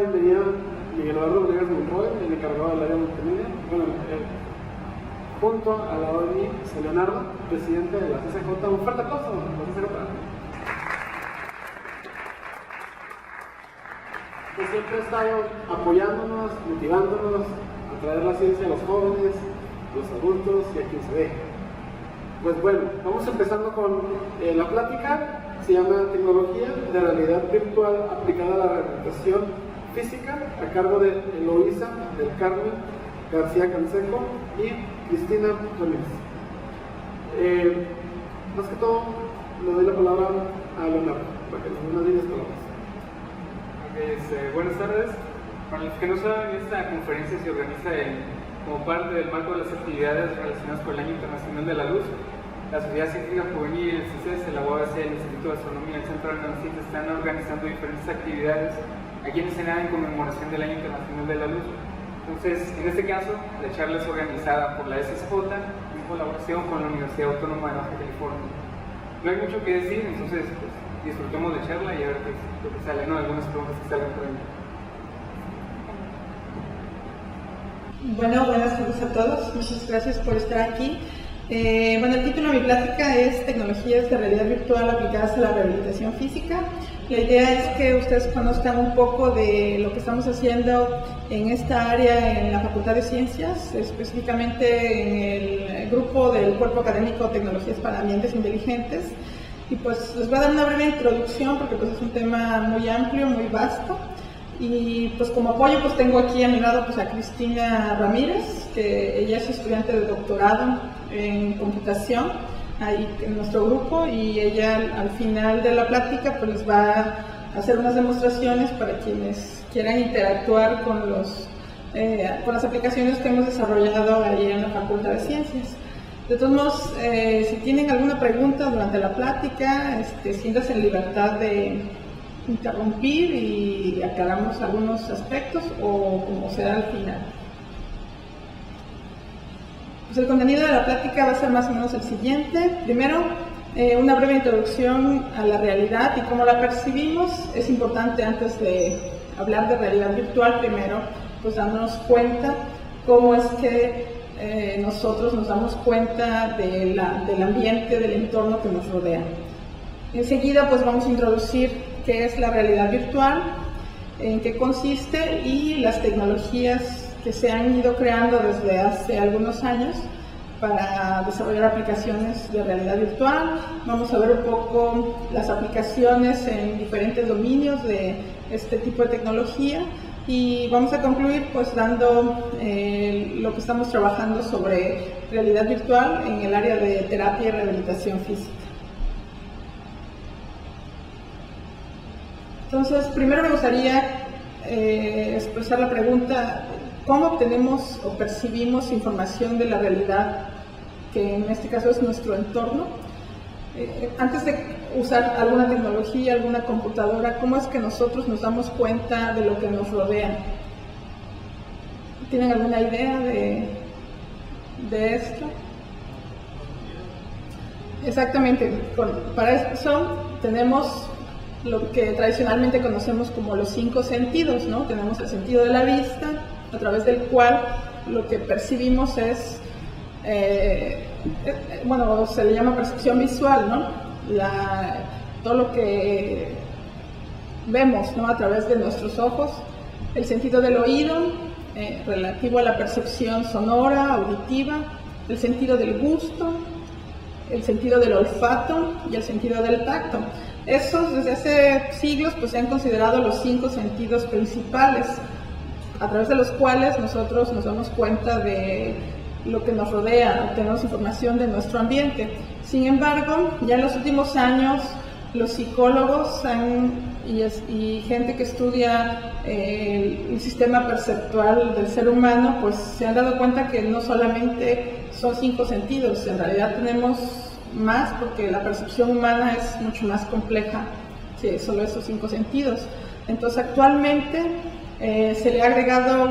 bienvenida Miguel Eduardo Villegas Monroy, el encargado del área multimedia. Bueno, junto a la de mí, Leonardo, presidente de la CCJ. Un fuerte aplauso a la CCJ. Que siempre ha estado apoyándonos, motivándonos a traer la ciencia a los jóvenes, los adultos y a quien se ve. Pues bueno, vamos empezando con la plática. Se llama Tecnología de Realidad Virtual aplicada a la rehabilitación física, a cargo de Eloísa del Carmen García Canseco y Cristina Ramírez. Más que todo, le doy la palabra a Leonardo para que nos dé unas líneas palabras. Buenas tardes. Para los que no saben, esta conferencia se organiza como parte del marco de las actividades relacionadas con el Año Internacional de la Luz. La Sociedad Científica Juvenil, el CICES, la UABC, el Instituto de Astronomía y el Centro de Nanociencia están organizando diferentes actividades aquí en Ensenada en conmemoración del Año Internacional de la Luz. Entonces, en este caso, la charla es organizada por la SSJ en colaboración con la Universidad Autónoma de Baja California. No hay mucho que decir, entonces pues, disfrutemos la charla y a ver qué es lo que sale, ¿no? Algunas preguntas que salgan por ahí. Bueno, buenas tardes a todos. Muchas gracias por estar aquí. Bueno, el título de mi plática es Tecnologías de Realidad Virtual aplicadas a la rehabilitación física. La idea es que ustedes conozcan un poco de lo que estamos haciendo en esta área en la Facultad de Ciencias, específicamente en el grupo del Cuerpo Académico Tecnologías para Ambientes Inteligentes. Y pues les voy a dar una breve introducción porque pues es un tema muy amplio, muy vasto. Y pues como apoyo pues tengo aquí a mi lado pues a Cristina Ramírez, que ella es estudiante de doctorado en computación ahí en nuestro grupo, y ella al final de la plática pues les va a hacer unas demostraciones para quienes quieran interactuar con las aplicaciones que hemos desarrollado ahí en la Facultad de Ciencias. De todos modos, si tienen alguna pregunta durante la plática, siéntanse en libertad de interrumpir y aclaramos algunos aspectos o como sea al final. Pues el contenido de la plática va a ser más o menos el siguiente. Primero, una breve introducción a la realidad y cómo la percibimos. Es importante, antes de hablar de realidad virtual, primero pues darnos cuenta cómo es que nosotros nos damos cuenta del ambiente, del entorno que nos rodea. Enseguida pues vamos a introducir qué es la realidad virtual, en qué consiste y las tecnologías que se han ido creando desde hace algunos años para desarrollar aplicaciones de realidad virtual. Vamos a ver un poco las aplicaciones en diferentes dominios de este tipo de tecnología y vamos a concluir pues dando lo que estamos trabajando sobre realidad virtual en el área de terapia y rehabilitación física. Entonces, primero me gustaría expresar la pregunta: ¿cómo obtenemos o percibimos información de la realidad, que en este caso es nuestro entorno? Antes de usar alguna tecnología, alguna computadora, ¿cómo es que nosotros nos damos cuenta de lo que nos rodea? ¿Tienen alguna idea de esto? Exactamente, para eso tenemos lo que tradicionalmente conocemos como los 5 sentidos, ¿no? Tenemos el sentido de la vista, a través del cual lo que percibimos es, bueno, se le llama percepción visual, ¿no? Todo lo que vemos, ¿no? A través de nuestros ojos. El sentido del oído, relativo a la percepción sonora, auditiva. El sentido del gusto, el sentido del olfato y el sentido del tacto. Esos desde hace siglos pues se han considerado los 5 sentidos principales a través de los cuales nosotros nos damos cuenta de lo que nos rodea, obtenemos información de nuestro ambiente. Sin embargo, ya en los últimos años los psicólogos y gente que estudia el sistema perceptual del ser humano pues se han dado cuenta que no solamente son 5 sentidos, en realidad tenemos más, porque la percepción humana es mucho más compleja que solo esos 5 sentidos. Entonces actualmente se le ha agregado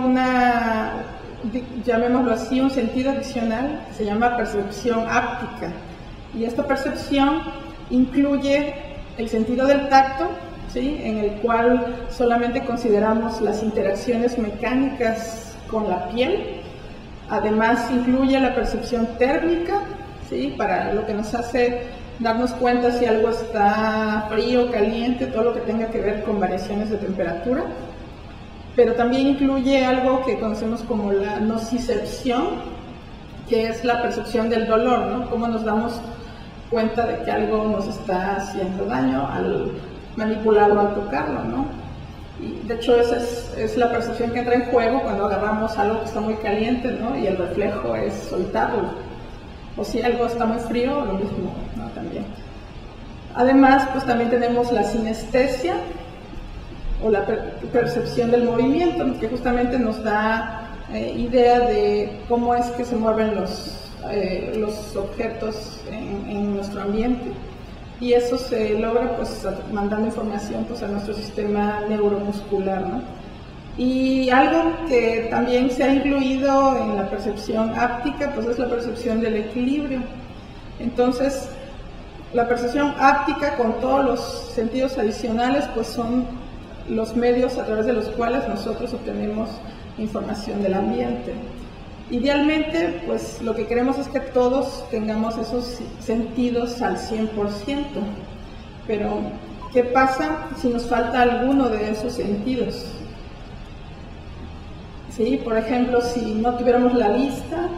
llamémoslo así, un sentido adicional que se llama percepción áptica, y esta percepción incluye el sentido del tacto, ¿sí? En el cual solamente consideramos las interacciones mecánicas con la piel. Además incluye la percepción térmica, ¿sí? Para lo que nos hace darnos cuenta si algo está frío, caliente, todo lo que tenga que ver con variaciones de temperatura. Pero también incluye algo que conocemos como la nocicepción, que es la percepción del dolor, ¿no? Cómo nos damos cuenta de que algo nos está haciendo daño al manipularlo, al tocarlo, ¿no? Y de hecho esa es la percepción que entra en juego cuando agarramos algo que está muy caliente, ¿no? Y el reflejo es soltarlo. O si algo está muy frío, lo mismo, ¿no? También. Además, pues también tenemos la sinestesia, o la percepción del movimiento, que justamente nos da idea de cómo es que se mueven los objetos en nuestro ambiente, y eso se logra pues mandando información pues a nuestro sistema neuromuscular, ¿no? Y algo que también se ha incluido en la percepción áptica pues es la percepción del equilibrio. Entonces la percepción áptica con todos los sentidos adicionales pues son los medios a través de los cuales nosotros obtenemos información del ambiente. Idealmente, pues lo que queremos es que todos tengamos esos sentidos al 100%, pero ¿qué pasa si nos falta alguno de esos sentidos? ¿Sí? Por ejemplo, si no tuviéramos la vista,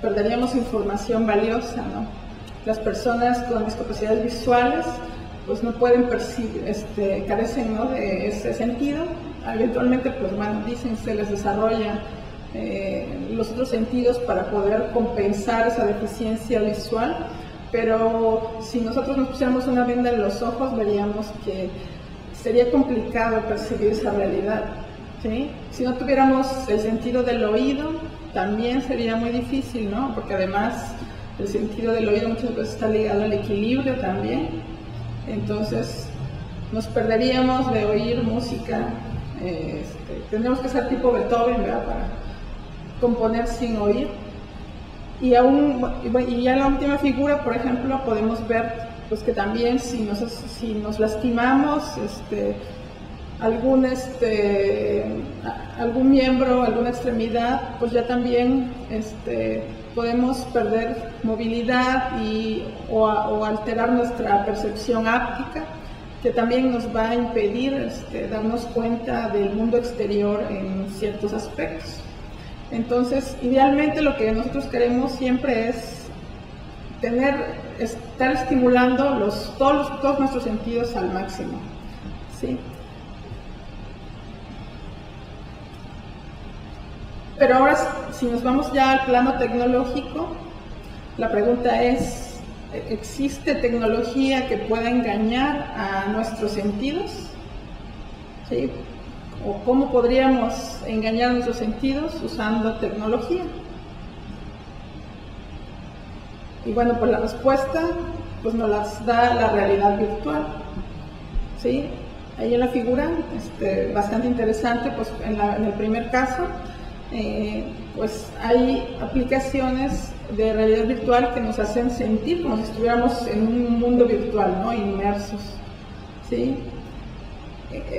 perderíamos información valiosa, ¿no? Las personas con discapacidades visuales pues no pueden percibir, carecen, ¿no? De ese sentido. Eventualmente, pues bueno, dicen, se les desarrolla los otros sentidos para poder compensar esa deficiencia visual, pero si nosotros nos pusiéramos una venda en los ojos, veríamos que sería complicado percibir esa realidad, ¿sí? Si no tuviéramos el sentido del oído, también sería muy difícil, ¿no? Porque además el sentido del oído muchas veces está ligado al equilibrio también. Entonces nos perderíamos de oír música, tendríamos que ser tipo Beethoven, ¿verdad? Para componer sin oír. Y ya en la última figura, por ejemplo, podemos ver pues que también si nos lastimamos algún miembro, alguna extremidad, pues ya también podemos perder movilidad o alterar nuestra percepción áptica, que también nos va a impedir darnos cuenta del mundo exterior en ciertos aspectos. Entonces, idealmente lo que nosotros queremos siempre es estar estimulando todos nuestros sentidos al máximo, ¿sí? Pero ahora, si nos vamos ya al plano tecnológico, la pregunta es, ¿existe tecnología que pueda engañar a nuestros sentidos? ¿Sí? ¿O cómo podríamos engañar a nuestros sentidos usando tecnología? Y bueno, pues la respuesta pues nos las da la realidad virtual, ¿sí? Ahí en la figura, bastante interesante, pues en el primer caso, pues hay aplicaciones de realidad virtual que nos hacen sentir como si estuviéramos en un mundo virtual, ¿no? Inmersos, ¿sí?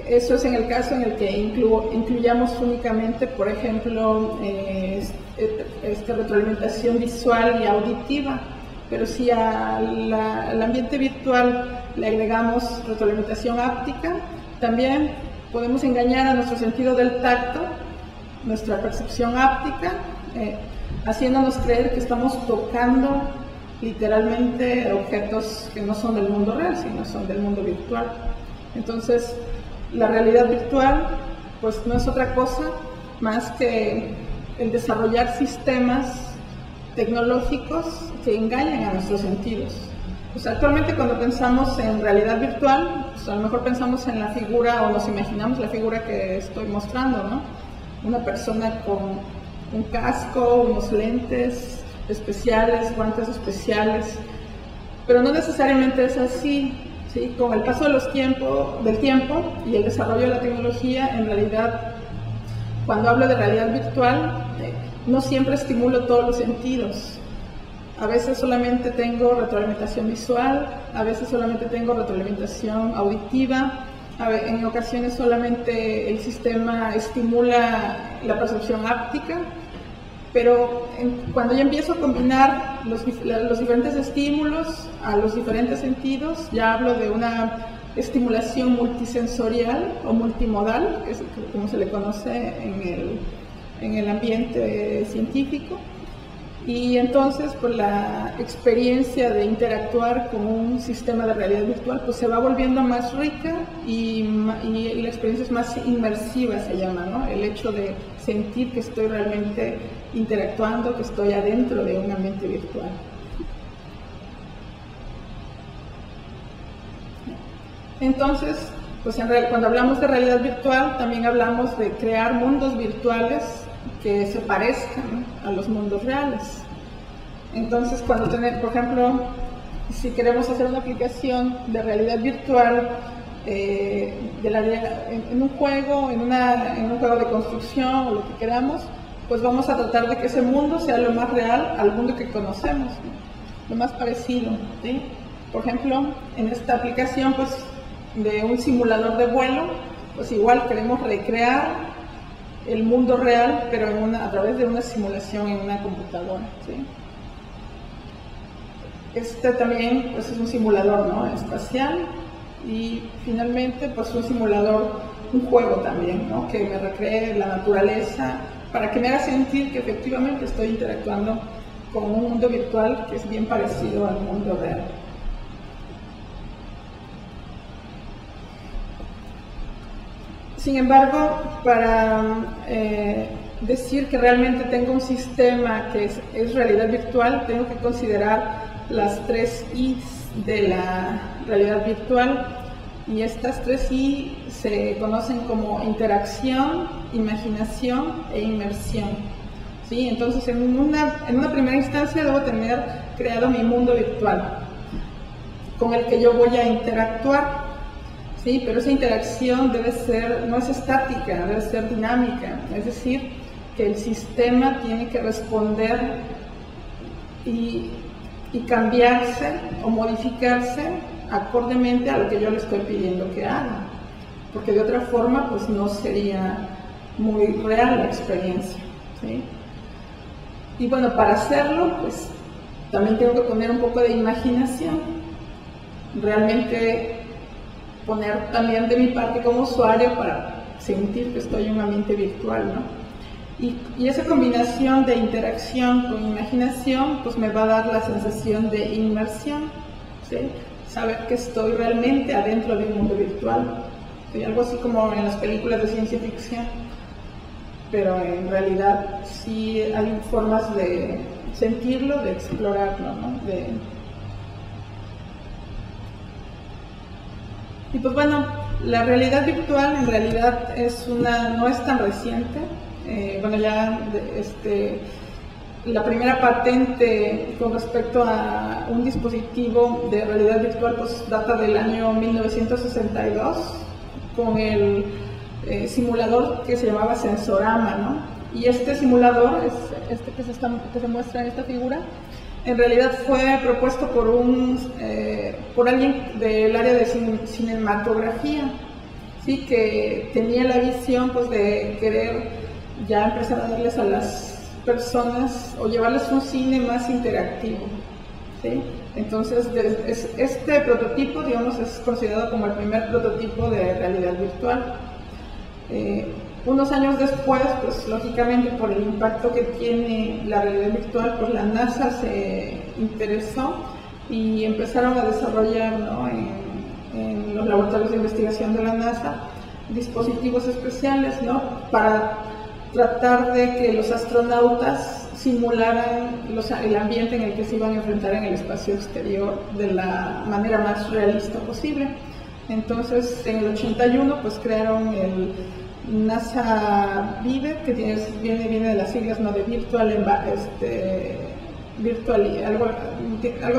Eso es en el caso en el que incluyamos únicamente, por ejemplo, retroalimentación visual y auditiva, pero si al ambiente virtual le agregamos retroalimentación áptica, también podemos engañar a nuestro sentido del tacto, nuestra percepción áptica, haciéndonos creer que estamos tocando literalmente objetos que no son del mundo real, sino son del mundo virtual. Entonces, la realidad virtual pues no es otra cosa más que el desarrollar sistemas tecnológicos que engañan a nuestros sentidos. Pues actualmente cuando pensamos en realidad virtual, pues a lo mejor pensamos en la figura o nos imaginamos la figura que estoy mostrando, ¿no? Una persona con un casco, unos lentes especiales, guantes especiales, pero no necesariamente es así, ¿sí? Con el paso del tiempo y el desarrollo de la tecnología, en realidad, cuando hablo de realidad virtual, no siempre estimulo todos los sentidos. A veces solamente tengo retroalimentación visual, a veces solamente tengo retroalimentación auditiva, en ocasiones solamente el sistema estimula la percepción áptica, pero cuando ya empiezo a combinar los diferentes estímulos a los diferentes sentidos, ya hablo de una estimulación multisensorial o multimodal, que es como se le conoce en el ambiente científico. Y entonces, pues la experiencia de interactuar con un sistema de realidad virtual pues se va volviendo más rica y la experiencia es más inmersiva, se llama, ¿no? El hecho de sentir que estoy realmente interactuando, que estoy adentro de un ambiente virtual. Entonces, pues cuando hablamos de realidad virtual, también hablamos de crear mundos virtuales que se parezcan a los mundos reales. Entonces, cuando por ejemplo, si queremos hacer una aplicación de realidad virtual en un juego, en un juego de construcción o lo que queramos, pues vamos a tratar de que ese mundo sea lo más real al mundo que conocemos, ¿no? Lo más parecido, ¿sí? Por ejemplo, en esta aplicación pues, de un simulador de vuelo, pues igual queremos recrear el mundo real, pero a través de una simulación en una computadora, ¿sí? Este también pues, es un simulador, ¿no? Espacial, y finalmente pues un simulador, un juego también, ¿no? Que me recree la naturaleza para que me haga sentir que efectivamente estoy interactuando con un mundo virtual que es bien parecido al mundo real. Sin embargo, para decir que realmente tengo un sistema que es realidad virtual, tengo que considerar las 3 I's de la realidad virtual, y estas 3 I se conocen como interacción, imaginación e inmersión, ¿sí? Entonces, en una primera instancia debo tener creado mi mundo virtual con el que yo voy a interactuar. Sí, pero esa interacción no es estática, debe ser dinámica, es decir, que el sistema tiene que responder y cambiarse o modificarse acordemente a lo que yo le estoy pidiendo que haga, porque de otra forma pues no sería muy real la experiencia, ¿sí? Y bueno, para hacerlo pues también tengo que poner un poco de imaginación, realmente poner también de mi parte como usuario para sentir que estoy en un ambiente virtual, ¿no? Y esa combinación de interacción con imaginación pues me va a dar la sensación de inmersión, ¿sí? Saber que estoy realmente adentro de un mundo virtual, ¿sí? Algo así como en las películas de ciencia ficción, pero en realidad sí hay formas de sentirlo, de explorarlo, ¿no? Y pues bueno, la realidad virtual en realidad no es tan reciente. La primera patente con respecto a un dispositivo de realidad virtual pues data del año 1962 con el simulador que se llamaba Sensorama, ¿no? Y este simulador, que se muestra en esta figura, en realidad fue propuesto por alguien del área de cinematografía, ¿sí? Que tenía la visión pues, de querer ya empezar a darles a las personas o llevarles un cine más interactivo, ¿sí? Entonces, este prototipo, digamos, es considerado como el primer prototipo de realidad virtual. Unos años después, pues lógicamente por el impacto que tiene la realidad virtual, pues la NASA se interesó y empezaron a desarrollar, ¿no? en los laboratorios de investigación de la NASA dispositivos especiales, ¿no? Para tratar de que los astronautas simularan el ambiente en el que se iban a enfrentar en el espacio exterior de la manera más realista posible. Entonces, en el 81, pues crearon el NASA Vive, que viene de las siglas, ¿no? De Virtual, algo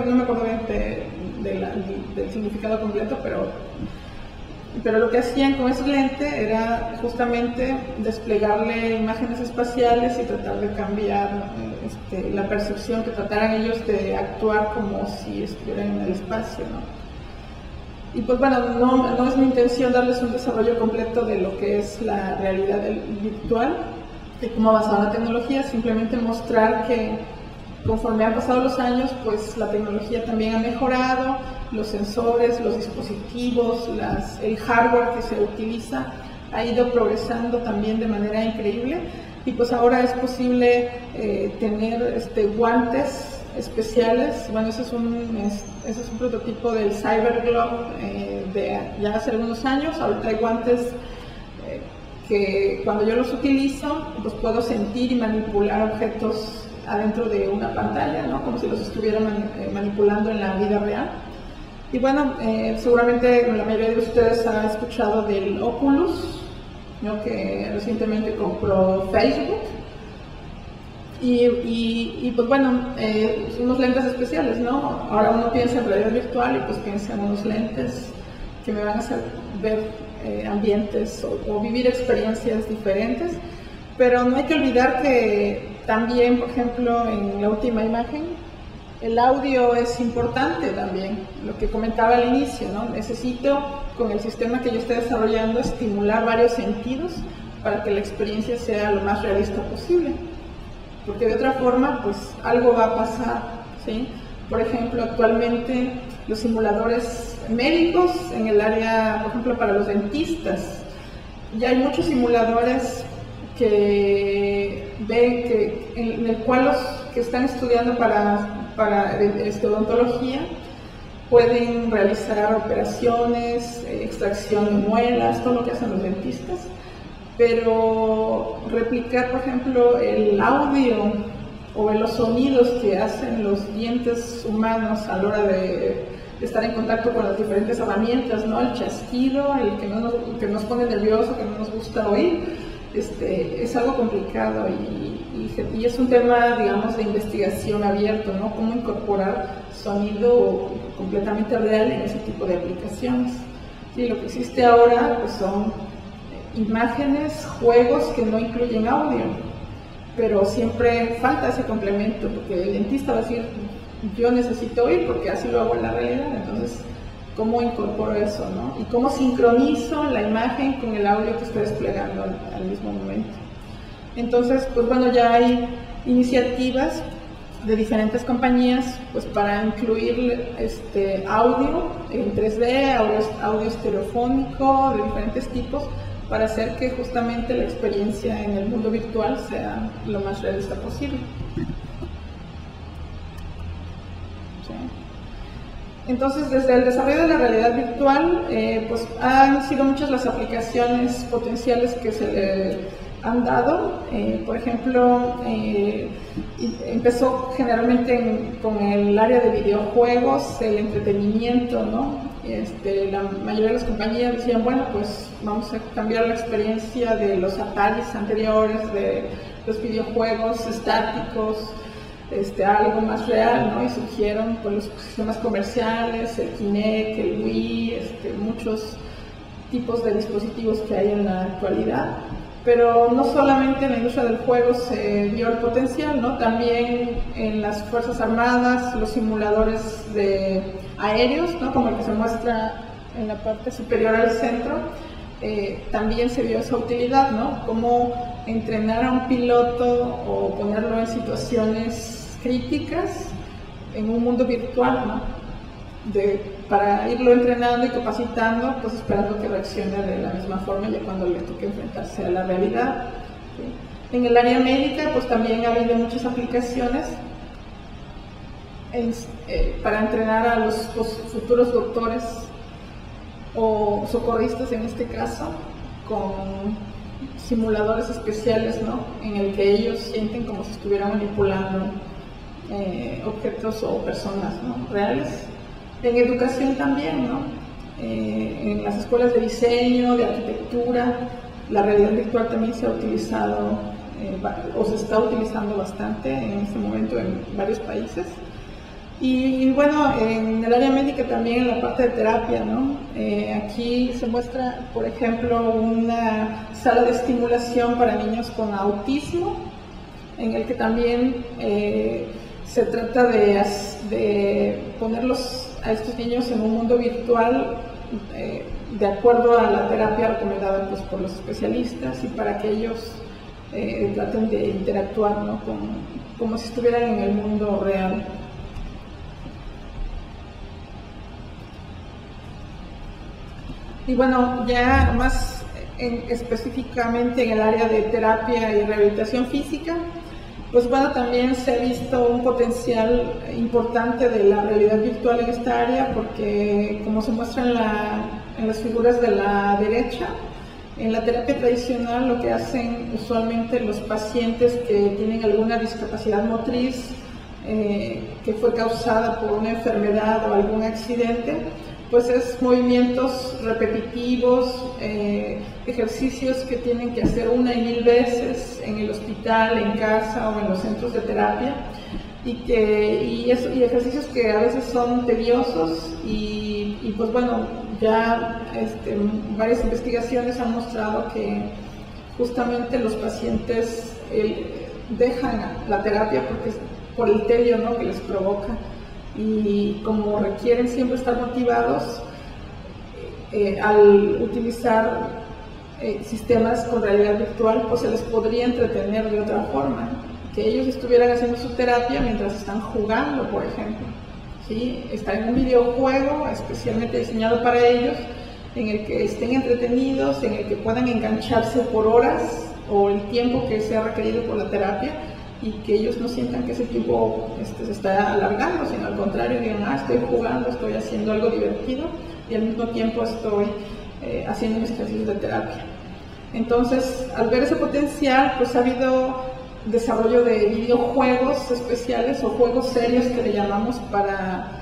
no me acuerdo bien del significado completo, pero lo que hacían con ese lente era justamente desplegarle imágenes espaciales y tratar de cambiar la percepción, que trataran ellos de actuar como si estuvieran en el espacio, ¿no? Y pues bueno, no es mi intención darles un desarrollo completo de lo que es la realidad virtual, de cómo ha avanzado la tecnología, simplemente mostrar que conforme han pasado los años, pues la tecnología también ha mejorado, los sensores, los dispositivos, el hardware que se utiliza ha ido progresando también de manera increíble, y pues ahora es posible tener guantes especiales. Bueno, ese es un prototipo del Cyber Glove de ya hace algunos años. Ahorita hay guantes que cuando yo los utilizo, pues puedo sentir y manipular objetos adentro de una pantalla, ¿no? Como si los estuviera manipulando en la vida real. Y bueno, seguramente la mayoría de ustedes ha escuchado del Oculus, ¿no? Que recientemente compró Facebook. Y pues bueno, unos lentes especiales, ¿no? Ahora uno piensa en realidad virtual y pues piensa en unos lentes que me van a hacer ver ambientes o vivir experiencias diferentes, pero no hay que olvidar que también, por ejemplo, en la última imagen, el audio es importante también, lo que comentaba al inicio, ¿no? Necesito, con el sistema que yo estoy desarrollando, estimular varios sentidos para que la experiencia sea lo más realista posible. Porque de otra forma, pues algo va a pasar, ¿sí? Por ejemplo, actualmente los simuladores médicos en el área, por ejemplo, para los dentistas, ya hay muchos simuladores que ven en el cual los que están estudiando para odontología pueden realizar operaciones, extracción de muelas, todo lo que hacen los dentistas. Pero replicar, por ejemplo, el audio o los sonidos que hacen los dientes humanos a la hora de estar en contacto con las diferentes herramientas, ¿no? El chasquido, el que nos pone nervioso, que no nos gusta oír, es algo complicado y es un tema, digamos, de investigación abierto, ¿no? Cómo incorporar sonido completamente real en ese tipo de aplicaciones. Sí, lo que existe ahora pues son imágenes, juegos que no incluyen audio, pero siempre falta ese complemento, porque el dentista va a decir, yo necesito oír porque así lo hago en la realidad. Entonces, ¿cómo incorporo eso, no? Y cómo sincronizo la imagen con el audio que estoy desplegando al mismo momento. Entonces, pues bueno, ya hay iniciativas de diferentes compañías pues para incluir audio en 3D, audio estereofónico de diferentes tipos, para hacer que justamente la experiencia en el mundo virtual sea lo más realista posible. ¿Sí? Entonces, desde el desarrollo de la realidad virtual, pues han sido muchas las aplicaciones potenciales que se le han dado. Por ejemplo, empezó generalmente con el área de videojuegos, el entretenimiento, ¿no? La mayoría de las compañías decían, bueno, pues vamos a cambiar la experiencia de los Ataris anteriores, de los videojuegos estáticos, a algo más real, ¿no? Y surgieron pues, los sistemas comerciales, el Kinect, el Wii, muchos tipos de dispositivos que hay en la actualidad. Pero no solamente en la industria del juego se vio el potencial, ¿no? También en las Fuerzas Armadas, los simuladores aéreos, ¿no? Como el que se muestra en la parte superior al centro, también se vio esa utilidad, ¿no? Cómo entrenar a un piloto o ponerlo en situaciones críticas en un mundo virtual, ¿no? Para irlo entrenando y capacitando, pues esperando que reaccione de la misma forma ya cuando le toque enfrentarse a la realidad. ¿Sí? En el área médica, pues también ha habido muchas aplicaciones para entrenar a los futuros doctores o socorristas en este caso, con simuladores especiales, ¿no? En el que ellos sienten como si estuvieran manipulando objetos o personas, ¿no? Reales. En educación también, ¿no? En las escuelas de diseño, de arquitectura, la realidad virtual también se ha utilizado o se está utilizando bastante en este momento en varios países. Y bueno, en el área médica también, en la parte de terapia, ¿no? Aquí se muestra, por ejemplo, una sala de estimulación para niños con autismo, en el que también se trata de ponerlos a estos niños en un mundo virtual de acuerdo a la terapia recomendada pues, por los especialistas y para que ellos traten de interactuar, ¿no? como si estuvieran en el mundo real. Y bueno, ya más específicamente en el área de terapia y rehabilitación física, pues bueno, también se ha visto un potencial importante de la realidad virtual en esta área, porque como se muestra en las figuras de la derecha, en la terapia tradicional lo que hacen usualmente los pacientes que tienen alguna discapacidad motriz que fue causada por una enfermedad o algún accidente, pues es movimientos repetitivos, ejercicios que tienen que hacer 1 y 1000 veces en el hospital, en casa o en los centros de terapia, y ejercicios que a veces son tediosos y pues bueno, ya varias investigaciones han mostrado que justamente los pacientes dejan la terapia por el tedio, ¿no? que les provoca. Y como requieren siempre estar motivados, al utilizar sistemas con realidad virtual, pues se les podría entretener de otra forma, que ellos estuvieran haciendo su terapia mientras están jugando, por ejemplo, ¿sí? Estar en un videojuego especialmente diseñado para ellos, en el que estén entretenidos, en el que puedan engancharse por horas o el tiempo que sea requerido por la terapia, y que ellos no sientan que ese tiempo se está alargando, sino al contrario, digan, estoy jugando, estoy haciendo algo divertido y al mismo tiempo estoy haciendo mis ejercicios de terapia. Entonces, al ver ese potencial, pues ha habido desarrollo de videojuegos especiales o juegos serios que le llamamos para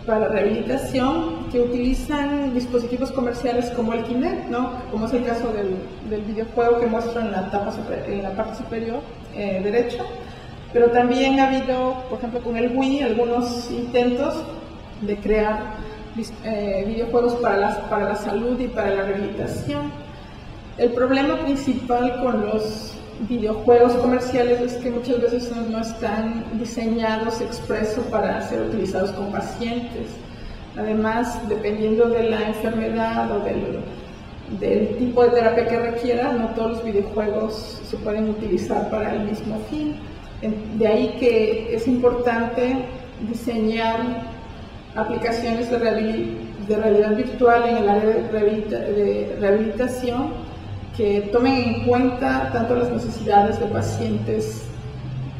rehabilitación, que utilizan dispositivos comerciales como el Kinect, ¿no? Como es el caso del videojuego que muestro en la parte superior derecha, pero también ha habido, por ejemplo, con el Wii, algunos intentos de crear videojuegos para la salud y para la rehabilitación. El problema principal con los videojuegos comerciales es que muchas veces no están diseñados expreso para ser utilizados con pacientes. Además, dependiendo de la enfermedad o del tipo de terapia que requiera, no todos los videojuegos se pueden utilizar para el mismo fin. De ahí que es importante diseñar aplicaciones de realidad virtual en el área de rehabilitación que tomen en cuenta tanto las necesidades de pacientes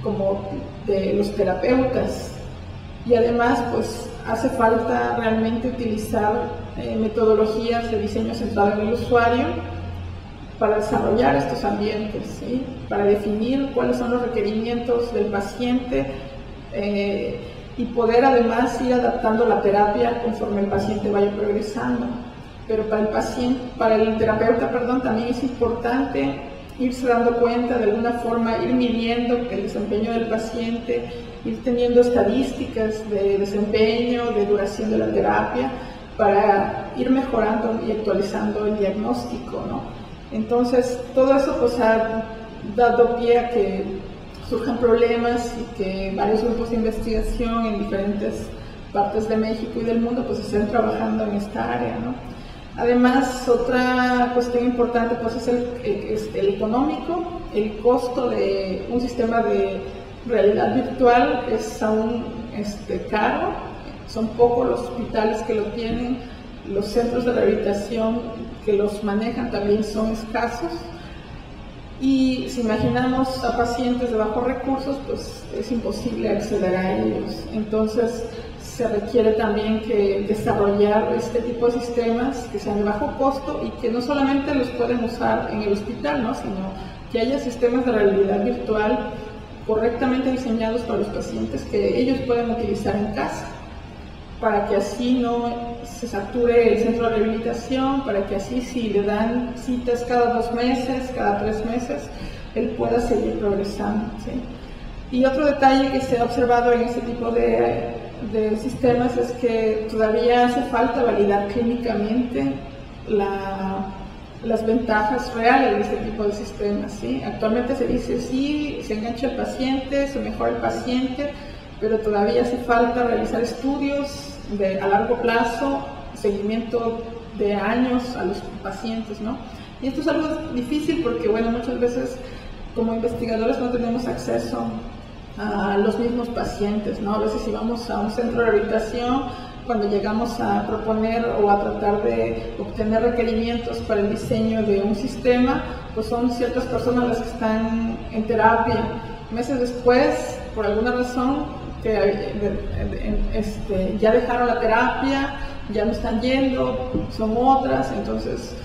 como de los terapeutas. Y además, pues hace falta realmente utilizar metodologías de diseño centrado en el usuario para desarrollar estos ambientes, ¿sí? Para definir cuáles son los requerimientos del paciente y poder además ir adaptando la terapia conforme el paciente vaya progresando. Pero para el terapeuta, también es importante irse dando cuenta, de alguna forma ir midiendo el desempeño del paciente, ir teniendo estadísticas de desempeño, de duración de la terapia, para ir mejorando y actualizando el diagnóstico, ¿no? Entonces, todo eso pues ha dado pie a que surjan problemas y que varios grupos de investigación en diferentes partes de México y del mundo pues estén trabajando en esta área, ¿no? Además, otra cuestión importante pues es el económico. El costo de un sistema de realidad virtual es aún caro. Son pocos los hospitales que lo tienen, los centros de rehabilitación que los manejan también son escasos. Y si imaginamos a pacientes de bajos recursos, pues es imposible acceder a ellos. Entonces, se requiere también que desarrollar este tipo de sistemas que sean de bajo costo y que no solamente los pueden usar en el hospital, ¿no? Sino que haya sistemas de realidad virtual correctamente diseñados para los pacientes que ellos puedan utilizar en casa, para que así no se sature el centro de rehabilitación, para que así si le dan citas cada 2 meses, cada 3 meses, él pueda seguir progresando, ¿sí? Y otro detalle que se ha observado en este tipo de sistemas es que todavía hace falta validar clínicamente las ventajas reales de este tipo de sistemas, ¿sí? Actualmente se dice sí, se engancha el paciente, se mejora el paciente, pero todavía hace falta realizar estudios a largo plazo, seguimiento de años a los pacientes, ¿no? Y esto es algo difícil porque, bueno, muchas veces como investigadores no tenemos acceso a los mismos pacientes, ¿no? A veces si vamos a un centro de rehabilitación, cuando llegamos a proponer o a tratar de obtener requerimientos para el diseño de un sistema, pues son ciertas personas las que están en terapia. Meses después, por alguna razón, ya dejaron la terapia, ya no están yendo, son otras, entonces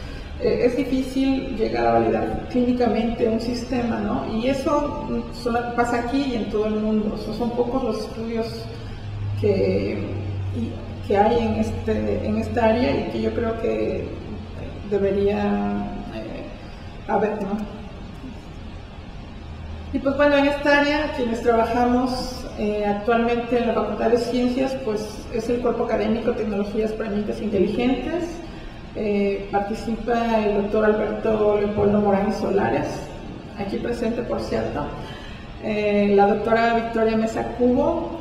es difícil llegar a validar clínicamente un sistema, ¿no? Y eso solo pasa aquí y en todo el mundo. Son pocos los estudios que hay en esta área y que yo creo que debería haber, ¿no? Y pues bueno, en esta área quienes trabajamos actualmente en la Facultad de Ciencias, pues es el Cuerpo Académico Tecnologías para Mentes Inteligentes. Participa el doctor Alberto Leopoldo Morán Solares, aquí presente por cierto, la doctora Victoria Mesa Cubo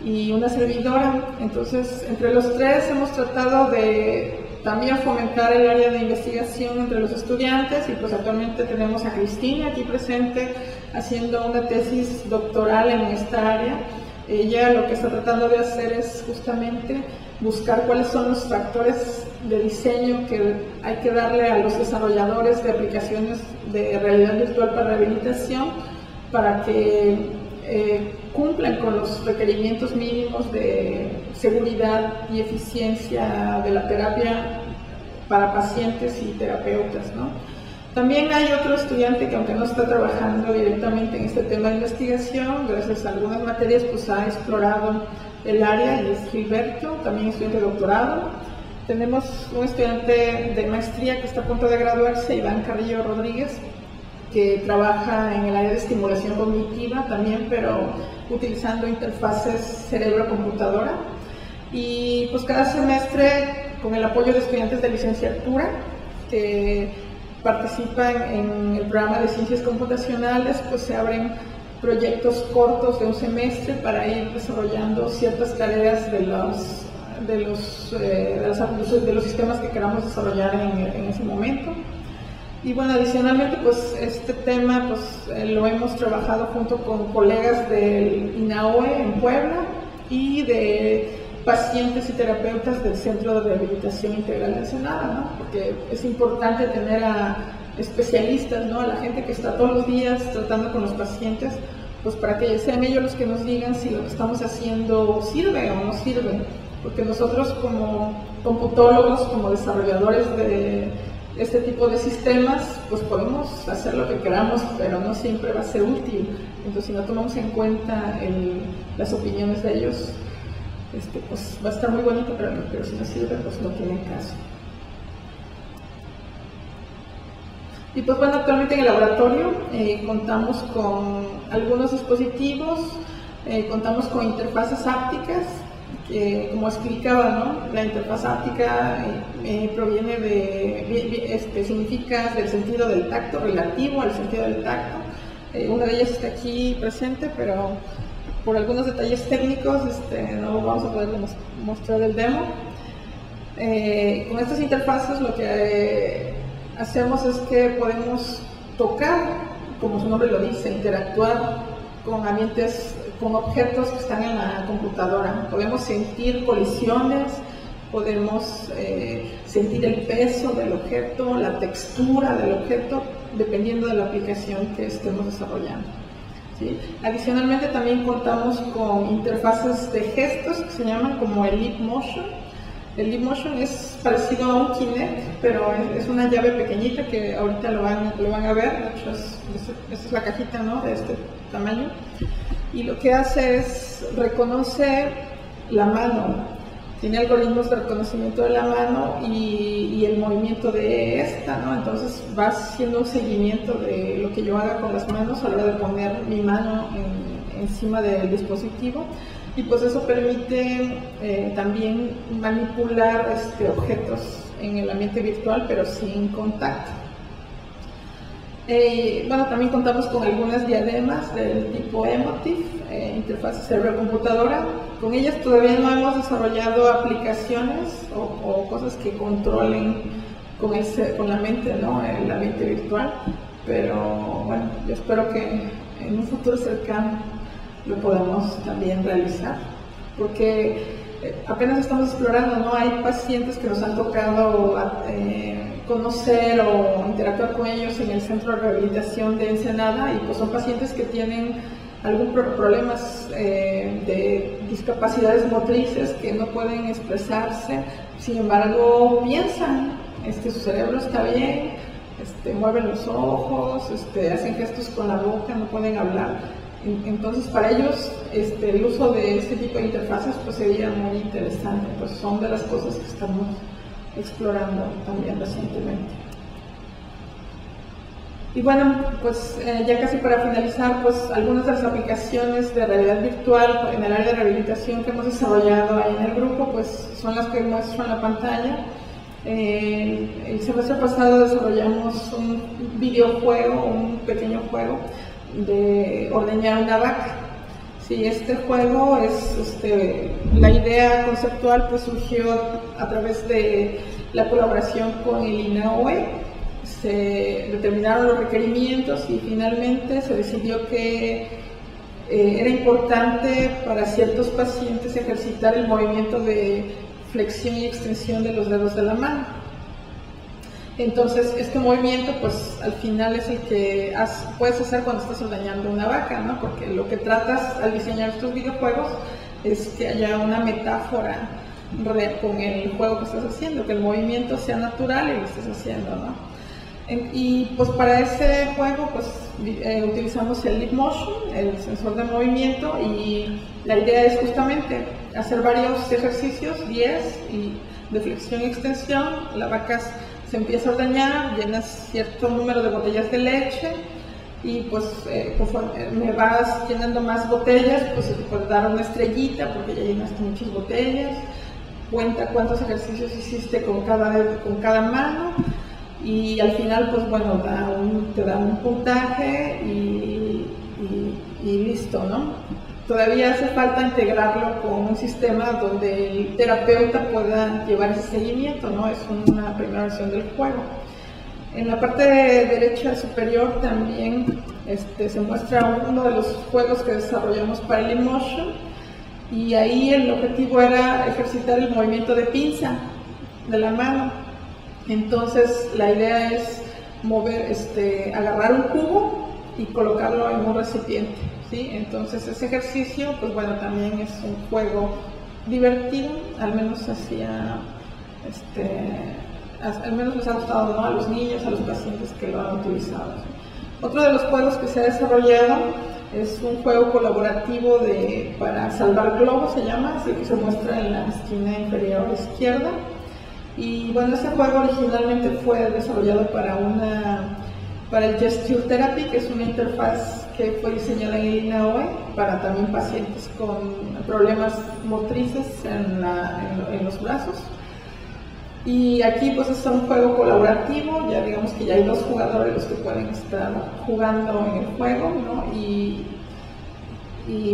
y una servidora. Entonces, entre los tres hemos tratado de también fomentar el área de investigación entre los estudiantes y pues actualmente tenemos a Cristina aquí presente haciendo una tesis doctoral en esta área. Ella lo que está tratando de hacer es justamente buscar cuáles son los factores de diseño que hay que darle a los desarrolladores de aplicaciones de realidad virtual para rehabilitación para que cumplan con los requerimientos mínimos de seguridad y eficiencia de la terapia para pacientes y terapeutas, ¿no? También hay otro estudiante que aunque no está trabajando directamente en este tema de investigación, gracias a algunas materias pues ha explorado el área y es Gilberto, también estudiante de doctorado. Tenemos un estudiante de maestría que está a punto de graduarse, Iván Carrillo Rodríguez, que trabaja en el área de estimulación cognitiva también, pero utilizando interfaces cerebro-computadora. Y pues cada semestre, con el apoyo de estudiantes de licenciatura que participan en el programa de ciencias computacionales, pues se abren proyectos cortos de un semestre para ir desarrollando ciertas tareas de los sistemas que queramos desarrollar en ese momento. Y bueno, adicionalmente, pues este tema pues, lo hemos trabajado junto con colegas del INAOE en Puebla y de pacientes y terapeutas del Centro de Rehabilitación Integral de Ensenada, ¿no? Porque es importante tener a especialistas, ¿no? A la gente que está todos los días tratando con los pacientes, pues para que sean ellos los que nos digan si lo que estamos haciendo sirve o no sirve. Porque nosotros como computólogos, como desarrolladores de este tipo de sistemas, pues podemos hacer lo que queramos, pero no siempre va a ser útil. Entonces, si no tomamos en cuenta las opiniones de ellos, pues va a estar muy bonito, pero si no sirve, pues no tiene caso. Y pues bueno, actualmente en el laboratorio contamos con algunos dispositivos, contamos con interfaces ápticas, que como explicaba, ¿no? La interfaz áptica proviene significa del sentido del tacto, relativo al sentido del tacto. Una de ellas está aquí presente, pero por algunos detalles técnicos no vamos a poder mostrar el demo. Con estas interfaces lo que hacemos es que podemos tocar, como su nombre lo dice, interactuar con ambientes, con objetos que están en la computadora. Podemos sentir colisiones, podemos sentir el peso del objeto, la textura del objeto, dependiendo de la aplicación que estemos desarrollando. ¿Sí? Adicionalmente también contamos con interfaces de gestos que se llaman como el Leap Motion. El Leap Motion es parecido a un Kinect, pero es una llave pequeñita que ahorita lo van a ver. De hecho, esta es la cajita, ¿no? De este tamaño. Y lo que hace es reconoce la mano. Tiene algoritmos de reconocimiento de la mano y el movimiento de esta, ¿no? Entonces va haciendo un seguimiento de lo que yo haga con las manos a la hora de poner mi mano encima del dispositivo. Y pues eso permite también manipular objetos en el ambiente virtual, pero sin contacto. Bueno, también contamos con algunas diademas del tipo Emotive, interfaz cerebro-computadora. Con ellas todavía no hemos desarrollado aplicaciones o cosas que controlen con la mente, ¿no? El ambiente virtual, pero bueno, yo espero que en un futuro cercano lo podamos también realizar, porque apenas estamos explorando, ¿no? Hay pacientes que nos han tocado conocer o interactuar con ellos en el Centro de Rehabilitación de Ensenada, y pues son pacientes que tienen algún problemas de discapacidades motrices, que no pueden expresarse, sin embargo piensan, su cerebro está bien, mueven los ojos, hacen gestos con la boca, no pueden hablar. Entonces para ellos el uso de este tipo de interfaces pues sería muy interesante, pues son de las cosas que estamos explorando también recientemente. Y bueno, pues ya casi para finalizar, pues algunas de las aplicaciones de realidad virtual en el área de rehabilitación que hemos desarrollado ahí en el grupo, pues son las que muestro en la pantalla. El semestre pasado desarrollamos un videojuego, un pequeño juego de ordeñar una vaca. Sí, este juego es, la idea conceptual pues surgió a través de la colaboración con el INAOE. Se determinaron los requerimientos y finalmente se decidió que era importante para ciertos pacientes ejercitar el movimiento de flexión y extensión de los dedos de la mano. Entonces, este movimiento, pues al final es el que puedes hacer cuando estás ordeñando una vaca, ¿no? Porque lo que tratas al diseñar estos videojuegos es que haya una metáfora con el juego que estás haciendo, que el movimiento sea natural y lo estés haciendo, ¿no? Y pues para ese juego pues utilizamos el Leap Motion, el sensor de movimiento, y la idea es justamente hacer varios ejercicios, 10 de flexión y extensión. La vaca se empieza a ordeñar, llenas cierto número de botellas de leche y pues conforme me vas llenando más botellas, pues te puedes dar una estrellita porque ya llenaste muchas botellas. Cuenta cuántos ejercicios hiciste con cada mano. Y al final, pues bueno, te da un puntaje y listo, ¿no? Todavía hace falta integrarlo con un sistema donde el terapeuta pueda llevar ese seguimiento, ¿no? Es una primera versión del juego. En la parte derecha superior también se muestra uno de los juegos que desarrollamos para el Emotion, y ahí el objetivo era ejercitar el movimiento de pinza de la mano. Entonces la idea es agarrar un cubo y colocarlo en un recipiente, ¿sí? Entonces ese ejercicio, pues bueno, también es un juego divertido, al menos al menos les ha gustado, ¿no? A los niños, a los pacientes que lo han utilizado, ¿sí? Otro de los juegos que se ha desarrollado es un juego colaborativo para salvar globos, se llama, así que se muestra en la esquina inferior izquierda. Y bueno, ese juego originalmente fue desarrollado para el Gesture Therapy, que es una interfaz que fue diseñada en el INAOE para también pacientes con problemas motrices en los brazos. Y aquí pues es un juego colaborativo, ya digamos que ya hay 2 jugadores los que pueden estar jugando en el juego, ¿no? Y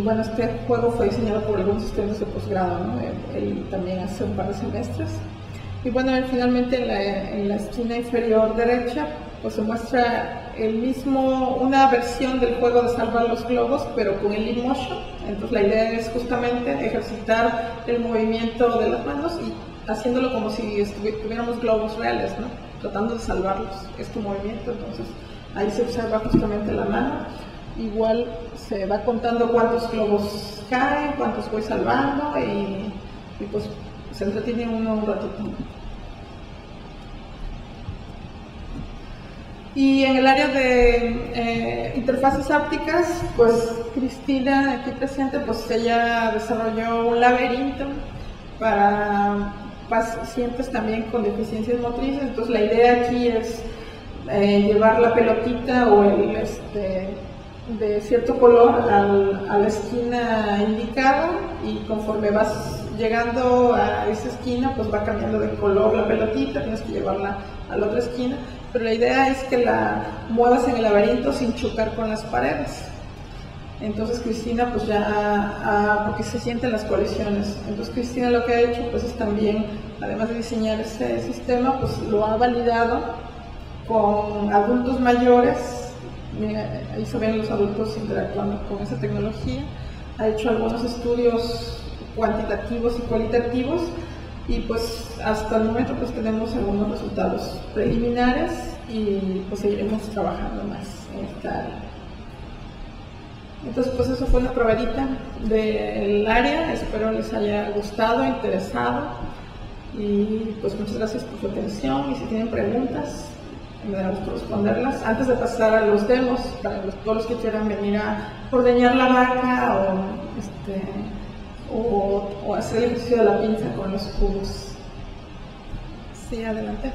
bueno, este juego fue diseñado por algunos estudiantes de posgrado, ¿no? Él también hace un par de semestres. Y bueno, finalmente en la esquina inferior derecha pues se muestra una versión del juego de salvar los globos, pero con el Leap Motion. Entonces la idea es justamente ejercitar el movimiento de las manos y haciéndolo como si tuviéramos globos reales, ¿no? Tratando de salvarlos, este movimiento. Entonces ahí se observa justamente la mano. Igual se va contando cuántos globos caen, cuántos voy salvando, y pues se entretiene uno un ratito. Y en el área de interfaces ápticas, pues Cristina, aquí presente, pues ella desarrolló un laberinto para pacientes también con deficiencias motrices. Entonces la idea aquí es llevar la pelotita o de cierto color a la esquina indicada, y conforme vas llegando a esa esquina pues va cambiando de color la pelotita, tienes que llevarla a la otra esquina, pero la idea es que la muevas en el laberinto sin chocar con las paredes. Entonces Cristina pues ya, porque se sienten las colisiones, entonces Cristina lo que ha hecho pues es también, además de diseñar ese sistema, pues lo ha validado con adultos mayores. Mira, ahí se ven los adultos interactuando con esa tecnología. Ha hecho algunos estudios cuantitativos y cualitativos y pues hasta el momento pues tenemos algunos resultados preliminares y pues seguiremos trabajando más en esta área. Entonces pues eso fue una probadita del área, espero les haya gustado, interesado y pues muchas gracias por su atención y si tienen preguntas me da gusto responderlas. Antes de pasar a los demos, para todos los que quieran venir a ordeñar la vaca o hacer el ejercicio de la pinza con los cubos. Sí, adelante.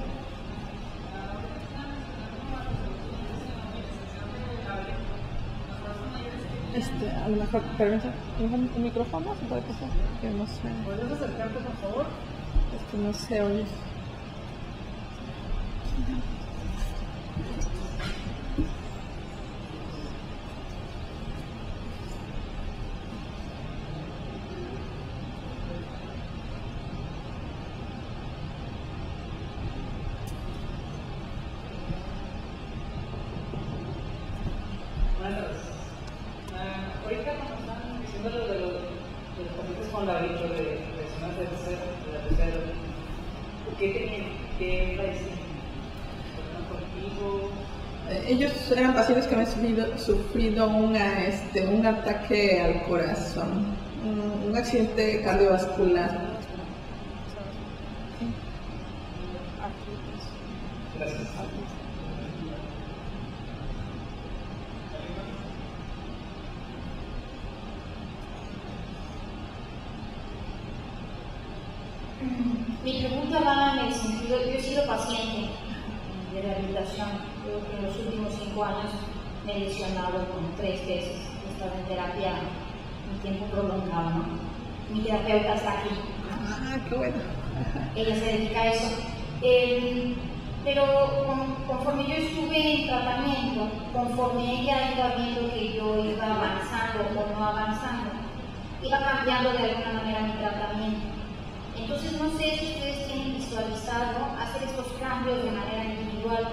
A lo mejor, permítame, un micrófono, ¿se puede pasar? Que no sé. ¿Puedes acercarte, por favor? No se oye. Ahorita cuando están diciendo lo de los pacientes con laberinto de zonas de la tercera edad, ¿qué padecían? Ellos eran pacientes que habían sufrido un ataque al corazón, un accidente cardiovascular. Gracias. Mi pregunta va en el sentido, yo he sido paciente de rehabilitación, creo que en los últimos 5 años me he lesionado como 3 veces, he estado en terapia un tiempo prolongado, ¿no? Mi terapeuta está aquí. Ah, qué bueno. Ella se dedica a eso. Pero conforme yo estuve en tratamiento, conforme ella iba viendo que yo iba avanzando o no avanzando, iba cambiando de alguna manera mi tratamiento. Entonces no sé si ustedes tienen visualizado hacer estos cambios de manera individual,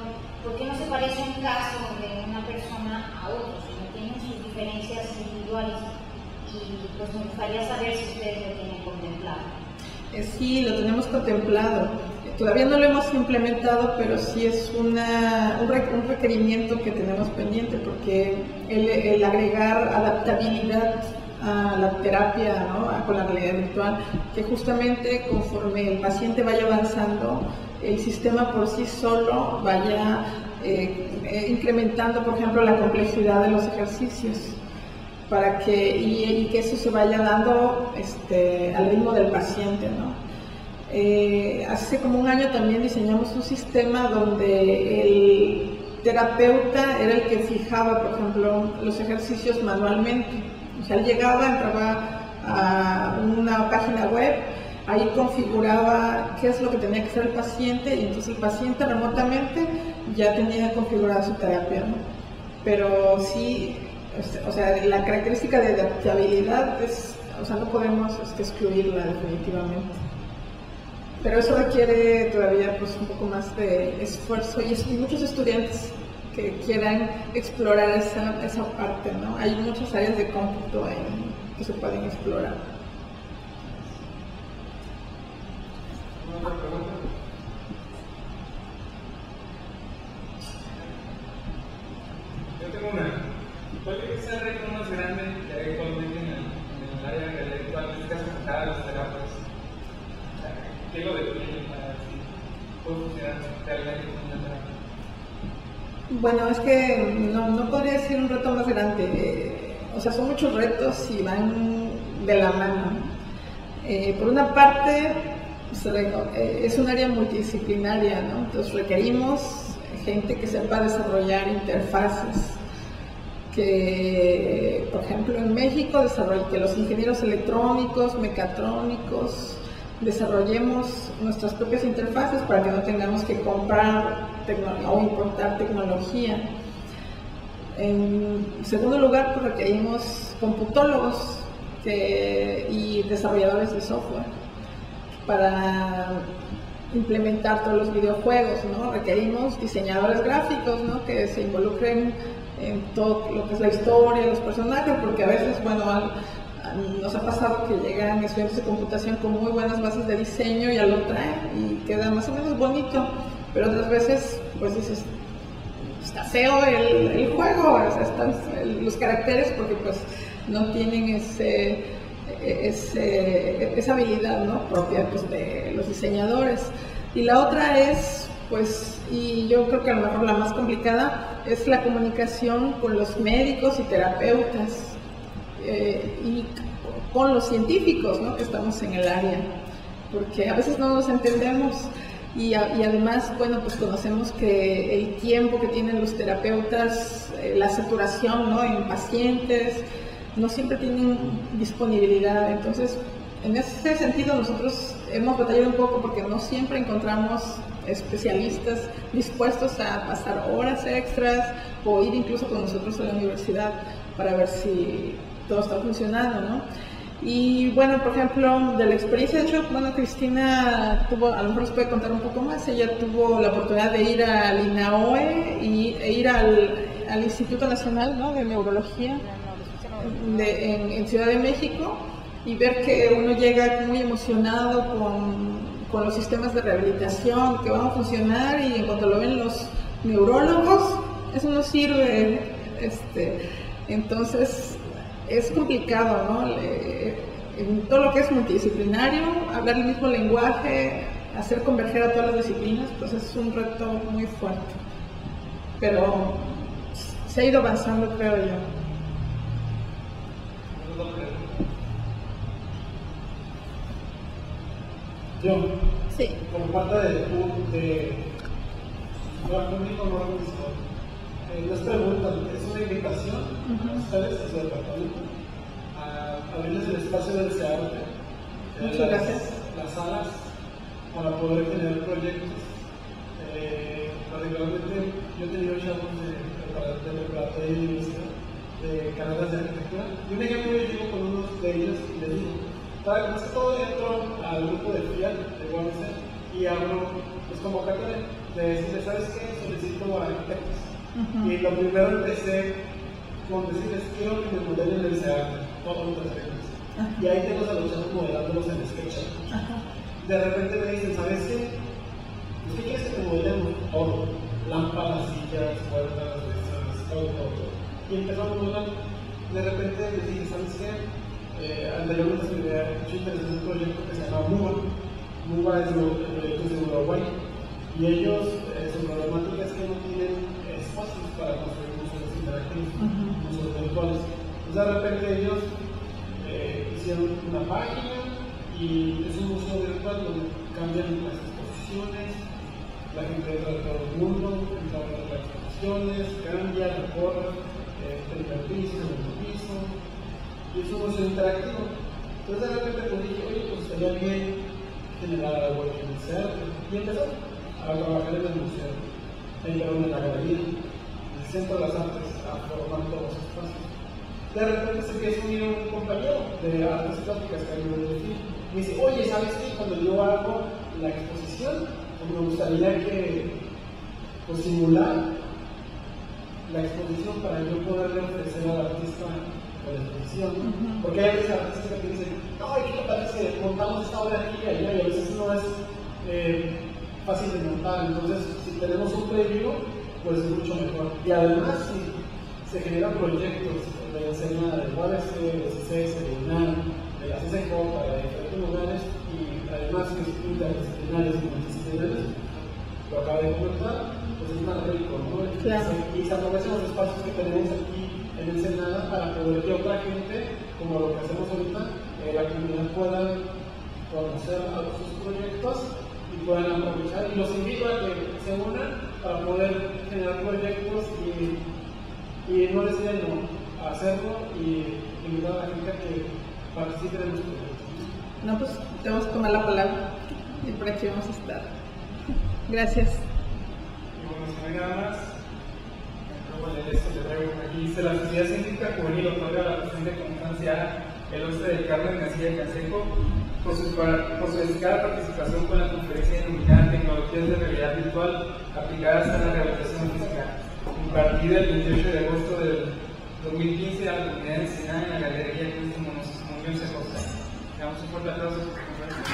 porque no se parece un caso de una persona a otro, sino tienen sus diferencias individuales y pues me gustaría saber si ustedes lo tienen contemplado. Sí, lo tenemos contemplado. Todavía no lo hemos implementado, pero sí es un requerimiento que tenemos pendiente, porque el agregar adaptabilidad a la terapia, ¿no?, con la realidad virtual, que justamente conforme el paciente vaya avanzando, el sistema por sí solo vaya incrementando, por ejemplo, la complejidad de los ejercicios, para que eso se vaya dando al ritmo del paciente, ¿no? Hace como un año también diseñamos un sistema donde el terapeuta era el que fijaba, por ejemplo, los ejercicios manualmente. O sea, él llegaba, entraba a una página web, ahí configuraba qué es lo que tenía que hacer el paciente y entonces el paciente remotamente ya tenía configurada su terapia, ¿no? Pero sí, o sea, la característica de adaptabilidad es, o sea, no podemos excluirla definitivamente. Pero eso requiere todavía pues un poco más de esfuerzo y muchos estudiantes que quieran explorar esa parte, ¿no? Hay muchas áreas de cómputo que se pueden explorar. ¿Otra pregunta? Yo tengo una. ¿Cuál es el reto más grande que hay actualmente en el área de realidad virtual? En este caso, enfocada a las terapias. ¿Qué lo define para si puede funcionar realmente como una terapia? Bueno, es que no podría decir un reto más grande. O sea, son muchos retos y van de la mano. Por una parte, es un área multidisciplinaria, ¿no? Entonces requerimos gente que sepa desarrollar interfaces. Que, por ejemplo, en México, que los ingenieros electrónicos, mecatrónicos, desarrollemos nuestras propias interfaces para que no tengamos que comprar o importar tecnología. En segundo lugar, pues requerimos computólogos y desarrolladores de software para implementar todos los videojuegos, ¿no? Requerimos diseñadores gráficos, ¿no? Que se involucren en todo lo que es la historia, los personajes, porque a veces, bueno, nos ha pasado que llegan estudiantes de computación con muy buenas bases de diseño y ya lo traen y queda más o menos bonito, pero otras veces, pues dices, está feo el juego, o sea, están los caracteres porque pues no tienen esa habilidad, ¿no? Propia pues, de los diseñadores. Y la otra es, pues, y yo creo que a lo mejor la más complicada, es la comunicación con los médicos y terapeutas y con los científicos, ¿no? Que estamos en el área, porque a veces no nos entendemos. Y además, bueno, pues conocemos que el tiempo que tienen los terapeutas, la saturación, ¿no? En pacientes, no siempre tienen disponibilidad. Entonces, en ese sentido nosotros hemos batallado un poco porque no siempre encontramos especialistas dispuestos a pasar horas extras o ir incluso con nosotros a la universidad para ver si todo está funcionando, ¿no? Y bueno, por ejemplo, de la experiencia de hecho, bueno, Cristina tuvo, a lo mejor nos puede contar un poco más, ella tuvo la oportunidad de ir al INAOE e ir al Instituto Nacional, ¿no? De Neurología en Ciudad de México y ver que uno llega muy emocionado con los sistemas de rehabilitación que van a funcionar y en cuanto lo ven los neurólogos, eso no sirve, entonces es complicado, ¿no? En todo lo que es multidisciplinario, hablar el mismo lenguaje, hacer converger a todas las disciplinas, pues es un reto muy fuerte. Pero se ha ido avanzando, creo yo. Yo, Sí. como parte de nos preguntan, es una invitación a ustedes, a su departamento, a abrirles el espacio del CEARTE, Muchas gracias. Las salas, para poder generar proyectos. Particularmente, yo he tenido chavos de preparatoria y universidad, de carreras de arquitectura, y un ejemplo yo llego con unos de ellos y les digo, para que más que todo entro al grupo de FIAL, de UABC, y hablo, pues convocatoria, de decirles, ¿sabes qué? Solicito arquitectos. Y lo primero empecé con decirles, quiero que me modelen el CEARTE, todos los proyectos. Y ahí tengo a los chavos modelándolos en SketchUp. De repente me dicen, ¿sabes qué? ¿Qué quieres que te modelemos? Todo. Lámparas, sillas, puertas, mesas, todo. Y empezamos a modelar. De repente les dije, ¿sabes qué? Anteriormente se me había hecho interesante un proyecto que se llama MUBA. MUBA es el proyecto de Uruguay. Y ellos, su problemática es que no tienen espacios para construir museos interactivos, museos virtuales. Entonces de repente ellos hicieron una página y es un museo virtual donde cambian las exposiciones, la gente entra de todo el mundo, entra a las exposiciones, cambia, recorre, primer piso, segundo piso, y es un museo interactivo. Entonces de repente pues dije, oye, pues estaría bien generar algo en el CEARTE, y empezó a trabajar en el museo, en la galería, en el Centro de las Artes, a formar todos los espacios. De repente se empieza a unir un compañero de artes plásticas que hay en el desfile. Me dice, oye, ¿sabes qué? Cuando yo hago la exposición, pues me gustaría que pues, simular la exposición para yo poderle ofrecer al artista la exposición. Porque hay veces artistas que dicen, no, ¿qué te parece? Montamos esta obra aquí y allá, y a veces no es fácil de montar. Entonces, si tenemos un preview, pues es mucho mejor. Y además, si se generan proyectos de la enseñanza de UABC, de CCS, de UNAM, de la CCJ, de diferentes lugares, y además que es interdisciplinarios y multidisciplinarios, lo acabo de comentar, pues es más rico, ¿no? Claro. Y se aprovechan los espacios que tenemos aquí en Ensenada para poder que otra gente, como lo que hacemos ahorita, la comunidad pueda conocer a sus proyectos y puedan aprovechar. Y los invito a que se unan para poder generar proyectos y no les digan no, a hacerlo y invitar a la gente a que participe en los proyectos. No, pues tenemos que tomar la palabra y por aquí vamos a estar. Gracias. Y bueno, como si no hay nada más, aquí dice: la Sociedad Científica Juvenil otorga la presente constancia el 11 de Carmen García Canseco por su dedicada participación con la conferencia denominada Tecnologías de Realidad Virtual aplicadas a la rehabilitación física, impartida el 28 de agosto del 2015 a la comunidad de Ensenada en la Galería Cruz Muñoz Acosta. Le damos un fuerte aplauso por su conferencia.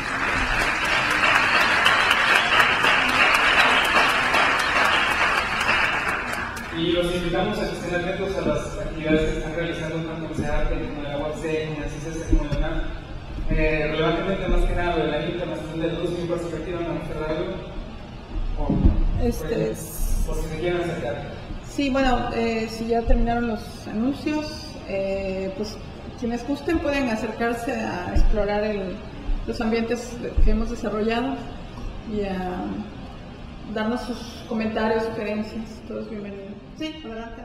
Y los invitamos a que estén atentos a las actividades que están realizando tanto en CEARTE como en la UAC, como en CICES, como en la UNAM. Relevantemente, más que nada, del año internacional del luz, mi perspectiva, ¿me gustaría darlo? Por si se quieren acercar. Sí, bueno, si ya terminaron los anuncios, pues quienes gusten pueden acercarse a explorar los ambientes que hemos desarrollado y a darnos sus comentarios, sugerencias. Todos bienvenidos. Sí, adelante.